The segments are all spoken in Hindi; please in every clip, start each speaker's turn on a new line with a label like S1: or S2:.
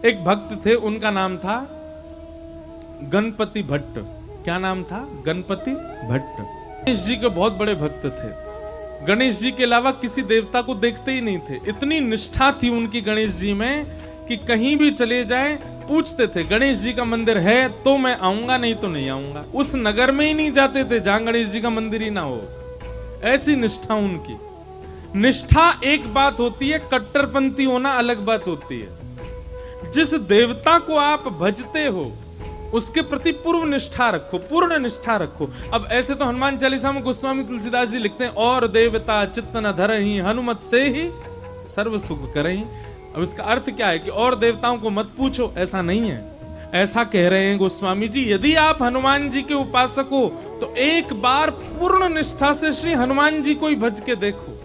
S1: एक भक्त थे, उनका नाम था गणपति भट्ट। क्या नाम था? गणपति भट्ट। गणेश जी के बहुत बड़े भक्त थे। गणेश जी के अलावा किसी देवता को देखते ही नहीं थे। इतनी निष्ठा थी उनकी गणेश जी में कि कहीं भी चले जाएं पूछते थे गणेश जी का मंदिर है तो मैं आऊंगा, नहीं तो नहीं आऊंगा। उस नगर में ही नहीं जाते थे जहां गणेश जी का मंदिर ही ना हो। ऐसी निष्ठा उनकी। निष्ठा एक बात होती है, कट्टरपंथी होना अलग बात होती है। जिस देवता को आप भजते हो उसके प्रति पूर्व निष्ठा रखो, पूर्ण निष्ठा रखो। अब ऐसे तो हनुमान चालीसा में गोस्वामी तुलसीदास जी लिखते हैं, और देवता चित्त न धरहि हनुमत से ही सर्व सुख करहि। अब इसका अर्थ क्या है कि और देवताओं को मत पूछो, ऐसा नहीं है। ऐसा कह रहे हैं गोस्वामी जी, यदि आप हनुमान जी के उपासक हो तो एक बार पूर्ण निष्ठा से श्री हनुमान जी को ही भज के देखो,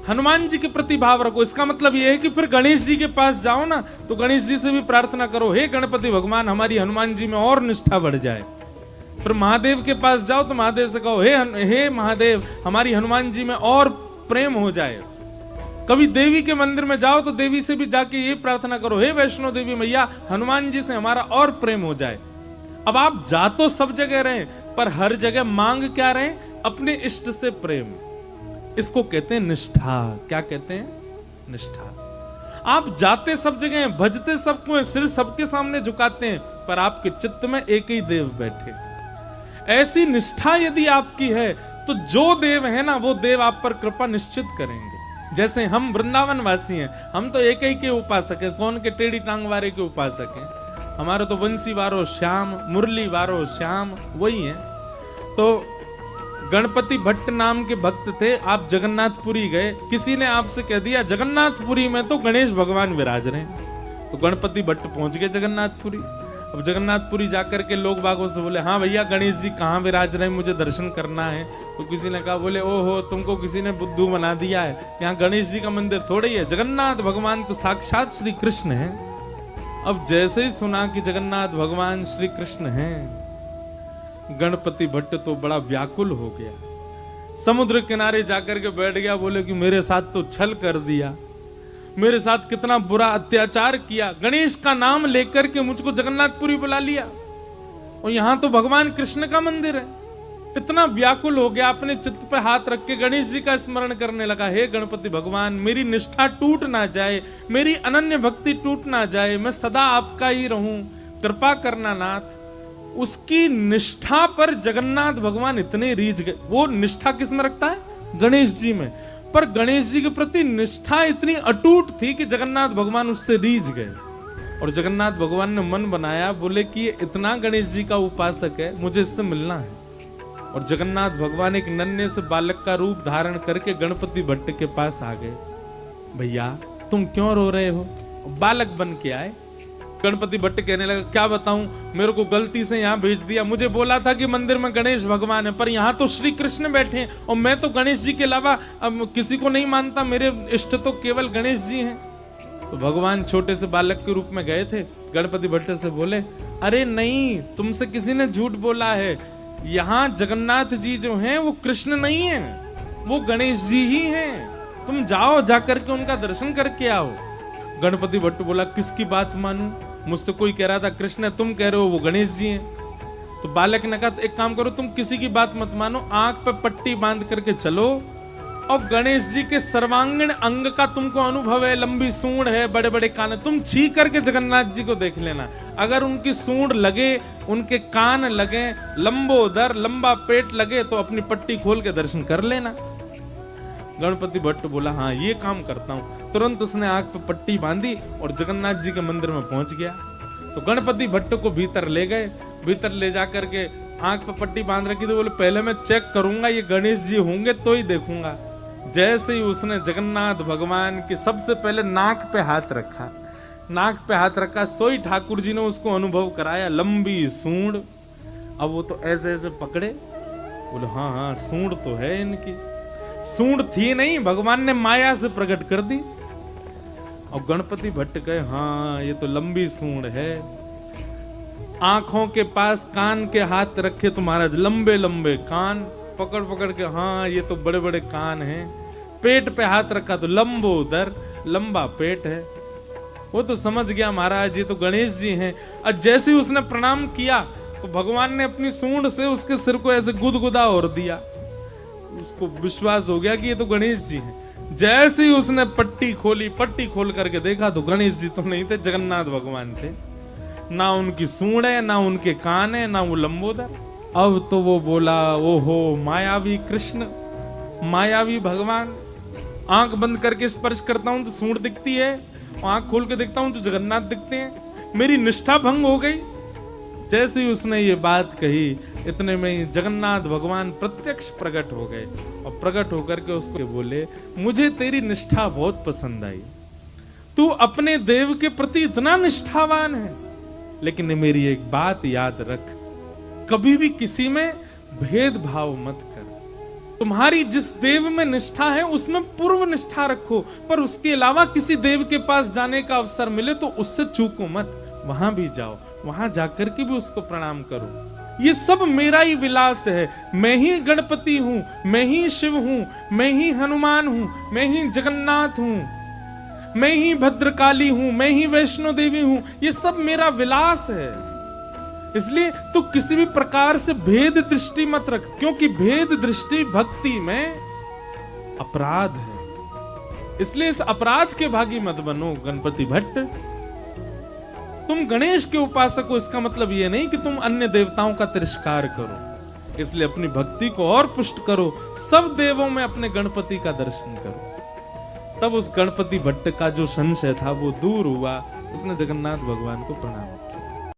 S1: हनुमान जी के प्रति भाव रखो। इसका मतलब यह है कि फिर गणेश जी के पास जाओ ना तो गणेश जी से भी प्रार्थना करो, हे गणपति भगवान हमारी हनुमान जी में और निष्ठा बढ़ जाए। फिर महादेव के पास जाओ तो महादेव से कहो, हे महादेव हमारी हनुमान जी में और प्रेम हो जाए। कभी देवी के मंदिर में जाओ तो देवी से भी जाके ये प्रार्थना करो, हे वैष्णो देवी मैया हनुमान जी से हमारा और प्रेम हो जाए। अब आप जा तो सब जगह रहे पर हर जगह मांग क्या रहे? अपने इष्ट से प्रेम। इसको कहते हैं निष्ठा। क्या कहते हैं? निष्ठा। आप जाते सब जगह हैं, भजते सबको हैं, सिर सबके सामने झुकाते हैं, पर आपके चित्त में एक ही देव बैठे। ऐसी निष्ठा यदि आपकी है तो जो देव है ना वो देव आप पर कृपा निश्चित करेंगे। जैसे हम वृंदावन वासी हैं, हम तो एक ही के उपासक हैं। कौन के? टेढ़ी टांग वाले के उपासक हैं। हमारे तो बंसी वारो श्याम, मुरली वारो श्याम, वही है। तो गणपति भट्ट नाम के भक्त थे। आप जगन्नाथपुरी गए, किसी ने आपसे कह दिया जगन्नाथपुरी में तो गणेश भगवान विराज रहे हैं, तो गणपति भट्ट पहुंच गए जगन्नाथपुरी। अब जगन्नाथपुरी जाकर के लोग बागों से बोले, हाँ भैया गणेश जी कहाँ विराज रहे हैं, मुझे दर्शन करना है। तो किसी ने कहा, बोले ओहो तुमको किसी ने बुद्धू बना दिया है, यहाँ गणेश जी का मंदिर थोड़ा ही है, जगन्नाथ भगवान तो साक्षात श्री कृष्ण है। अब जैसे ही सुना कि जगन्नाथ भगवान श्री कृष्ण हैं, गणपति भट्ट तो बड़ा व्याकुल हो गया। समुद्र किनारे जाकर के बैठ गया, बोले कि मेरे साथ तो छल कर दिया, मेरे साथ कितना बुरा अत्याचार किया। गणेश का नाम लेकर के मुझको जगन्नाथपुरी बुला लिया और यहां तो भगवान कृष्ण का मंदिर है। इतना व्याकुल हो गया, अपने चित्त पे हाथ रख के गणेश जी का स्मरण करने लगा, हे गणपति भगवान मेरी निष्ठा टूट ना जाए, मेरी अनन्य भक्ति टूट ना जाए, मैं सदा आपका ही रहूं, कृपा करना नाथ। उसकी निष्ठा पर जगन्नाथ भगवान इतने रीझ गए। वो निष्ठा किसमें रखता है? गणेश जी में। पर गणेश जी के प्रति निष्ठा इतनी अटूट थी कि जगन्नाथ भगवान उससे रीझ गए और जगन्नाथ भगवान ने मन बनाया, बोले कि ये इतना गणेश जी का उपासक है, मुझे इससे मिलना है। और जगन्नाथ भगवान एक नन्हे से बालक का रूप धारण करके गणपति भट्ट के पास आ गए। भैया तुम क्यों रो रहे हो? बालक बन के आए। गणपति भट्ट कहने लगा, क्या बताऊं, मेरे को गलती से यहाँ भेज दिया, मुझे बोला था कि मंदिर में गणेश भगवान है, पर यहाँ तो श्री कृष्ण बैठे हैं और मैं तो गणेश जी के अलावा अब किसी को नहीं मानता, मेरे इष्ट तो केवल गणेश जी हैं। तो भगवान छोटे से बालक के रूप में गए थे। गणपति भट्ट से बोले, अरे नहीं, तुमसे किसी ने झूठ बोला है, यहाँ जगन्नाथ जी जो हैं वो कृष्ण नहीं है, वो गणेश जी ही हैं, तुम जाओ, जाकर के उनका दर्शन करके आओ। गणपति भट्ट बोला, किसकी बात मानूं? मुझसे कोई कह रहा था कृष्ण है, तुम कह रहे हो वो गणेश जी हैं। तो बालक ने कहा, एक काम करो, तुम किसी की बात मत मानो, आंख पे पट्टी बांध करके चलो और गणेश जी के सर्वांगीण अंग का तुमको अनुभव है, लंबी सूंड है, बड़े बड़े कान है, तुम छी करके जगन्नाथ जी को देख लेना। अगर उनकी सूंड लगे, उनके कान लगे, लंबोदर लंबा पेट लगे तो अपनी पट्टी खोल के दर्शन कर लेना। गणपति भट्ट बोला, हाँ ये काम करता हूं। तुरंत उसने आंख पे पट्टी बांधी और जगन्नाथ जी के मंदिर में पहुंच गया। तो गणपति भट्ट को भीतर ले गए। भीतर ले जाकर के आंख पे पट्टी बांध रखी, तो बोले पहले मैं चेक करूंगा ये गणेश जी होंगे तो ही देखूंगा। जैसे ही उसने जगन्नाथ भगवान के सबसे पहले नाक पे हाथ रखा, नाक पे हाथ रखा, सोई ठाकुर जी ने उसको अनुभव कराया, लंबी सूंड। अब वो तो ऐसे ऐसे पकड़े, बोले हाँ हाँ सूंड तो है इनकी। सूंड थी नहीं, भगवान ने माया से प्रकट कर दी। और गणपति भट्ट कहे, हाँ ये तो लंबी सूंड है। आंखों के पास कान के हाथ रखे तो महाराज लंबे लंबे कान, पकड़ पकड़ के, हाँ ये तो बड़े बड़े कान हैं। पेट पे हाथ रखा तो लंबोदर, लंबा पेट है। वो तो समझ गया महाराज ये तो गणेश जी हैं। और जैसे ही उसने प्रणाम किया तो भगवान ने अपनी सूंड से उसके सिर को ऐसे गुदगुदा और दिया। उसको विश्वास हो गया कि ये तो गणेश जी हैं। जैसे ही उसने पट्टी खोली, पट्टी खोल करके देखा तो गणेश जी तो नहीं थे, जगन्नाथ भगवान थे। ना उनकी सूंड है, ना उनके कान है, ना वो लंबोदर। अब तो वो बोला, ओहो मायावी कृष्ण, मायावी भगवान। आंख बंद करके स्पर्श करता हूं तो सूंड दिखती है, आंख खोल के देखता हूं तो जगन्नाथ दिखते हैं, मेरी निष्ठा भंग हो गई। जैसे ही उसने ये बात कही इतने में ही जगन्नाथ भगवान प्रत्यक्ष प्रकट हो गए और प्रकट होकर के उसको बोले, मुझे तेरी निष्ठा बहुत पसंद आई, तू अपने देव के प्रति इतना निष्ठावान है, लेकिन मेरी एक बात याद रख, कभी भी किसी में भेदभाव मत कर। तुम्हारी जिस देव में निष्ठा है उसमें पूर्व निष्ठा रखो, पर उसके अलावा किसी देव के पास जाने का अवसर मिले तो उससे चूको मत, वहां भी जाओ, वहां जाकर के भी उसको प्रणाम करो। ये सब मेरा ही विलास है, मैं ही गणपति हूं, मैं ही शिव हूं, मैं ही हनुमान हूं, मैं ही जगन्नाथ हूं, मैं ही भद्रकाली हूं, मैं ही वैष्णो देवी हूं, ये सब मेरा विलास है। इसलिए तो किसी भी प्रकार से भेद दृष्टि मत रख, क्योंकि भेद दृष्टि भक्ति में अपराध है। इसलिए इस अपराध के भागी मत बनो गणपति भट्ट। तुम गणेश के उपासक हो, इसका मतलब यह नहीं कि तुम अन्य देवताओं का तिरस्कार करो। इसलिए अपनी भक्ति को और पुष्ट करो, सब देवों में अपने गणपति का दर्शन करो। तब उस गणपति भट्ट का जो संशय था वो दूर हुआ, उसने जगन्नाथ भगवान को प्रणाम किया।